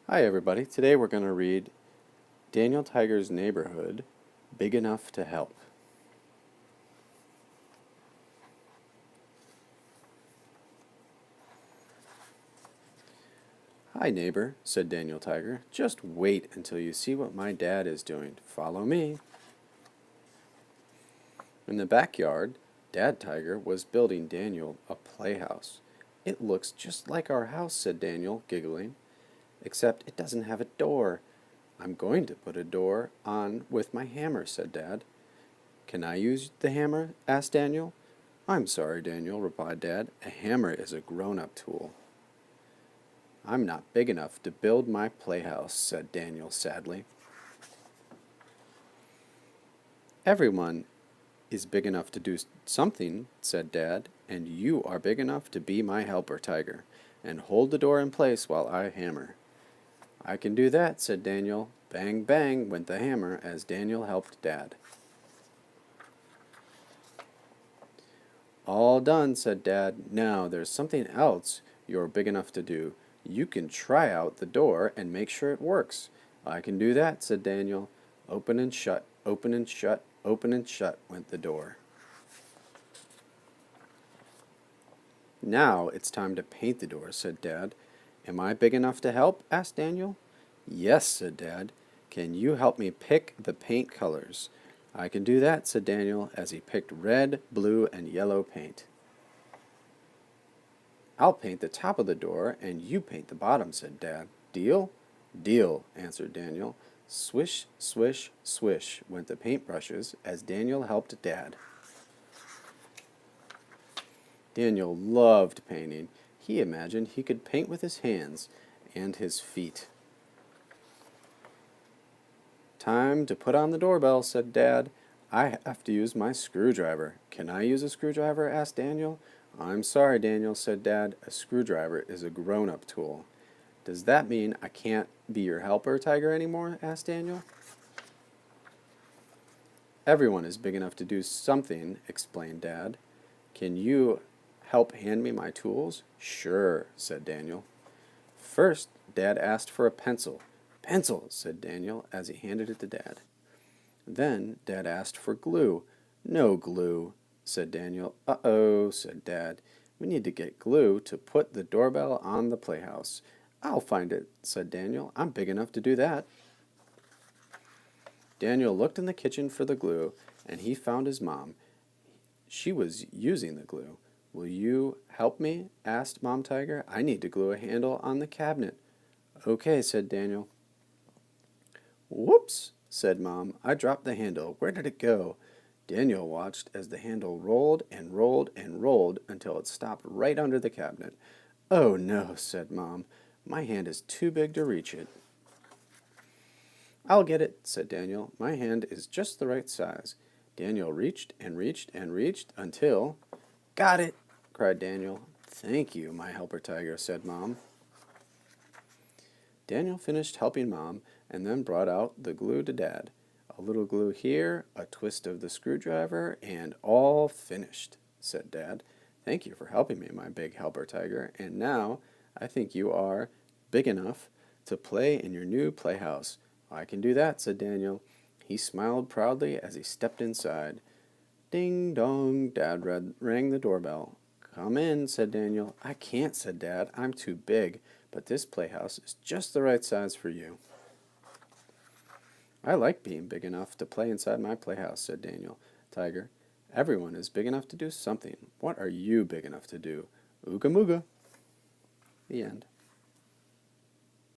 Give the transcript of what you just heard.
Hi everybody, today we're going to read Daniel Tiger's Neighborhood, Big Enough to Help. Hi neighbor, said Daniel Tiger, just wait until you see what my dad is doing. Follow me. In the backyard, Dad Tiger was building Daniel a playhouse. It looks just like our house, said Daniel, giggling, except it doesn't have a door. I'm going to put a door on with my hammer, said Dad. Can I use the hammer? Asked Daniel. I'm sorry, Daniel, replied Dad. A hammer is a grown-up tool. I'm not big enough to build my playhouse, said Daniel sadly. Everyone is big enough to do something, said Dad, and you are big enough to be my helper, Tiger, and hold the door in place while I hammer. I can do that, said Daniel. Bang, bang went the hammer as Daniel helped Dad. All done, said Dad. Now there's something else you're big enough to do. You can try out the door and make sure it works. I can do that, said Daniel. Open and shut, open and shut, open and shut went the door. Now it's time to paint the door, said Dad. Am I big enough to help? Asked Daniel. Yes, said Dad. Can you help me pick the paint colors? I can do that, said Daniel as he picked red, blue, and yellow paint. I'll paint the top of the door and you paint the bottom, said Dad. Deal? Deal, answered Daniel. Swish, swish, swish went the paintbrushes as Daniel helped Dad. Daniel loved painting. He imagined he could paint with his hands and his feet. Time to put on the doorbell, said Dad. I have to use my screwdriver. Can I use a screwdriver? Asked Daniel. I'm sorry, Daniel, said Dad. A screwdriver is a grown-up tool. Does that mean I can't be your helper, Tiger, anymore? Asked Daniel. Everyone is big enough to do something, explained Dad. Can you help hand me my tools? Sure, said Daniel. First, Dad asked for a pencil. Pencil, said Daniel as he handed it to Dad. Then Dad asked for glue. No glue, said Daniel. Uh-oh, said Dad. We need to get glue to put the doorbell on the playhouse. I'll find it, said Daniel. I'm big enough to do that. Daniel looked in the kitchen for the glue, and he found his mom. She was using the glue. Will you help me? Asked Mom Tiger. I need to glue a handle on the cabinet. Okay, said Daniel. Whoops, said Mom. I dropped the handle. Where did it go? Daniel watched as the handle rolled and rolled and rolled until it stopped right under the cabinet. Oh no, said Mom. My hand is too big to reach it. I'll get it, said Daniel. My hand is just the right size. Daniel reached and reached and reached until... Got it, cried Daniel. Thank you, my helper Tiger, said Mom. Daniel finished helping Mom and then brought out the glue to Dad. A little glue here, a twist of the screwdriver, and all finished, said Dad. Thank you for helping me, my big helper Tiger, and now I think you are big enough to play in your new playhouse. I can do that, said Daniel. He smiled proudly as he stepped inside. Ding dong, Dad rang the doorbell. Come in, said Daniel. I can't, said Dad. I'm too big, but this playhouse is just the right size for you. I like being big enough to play inside my playhouse, said Daniel. Tiger, everyone is big enough to do something. What are you big enough to do? Ooga mooga. The end.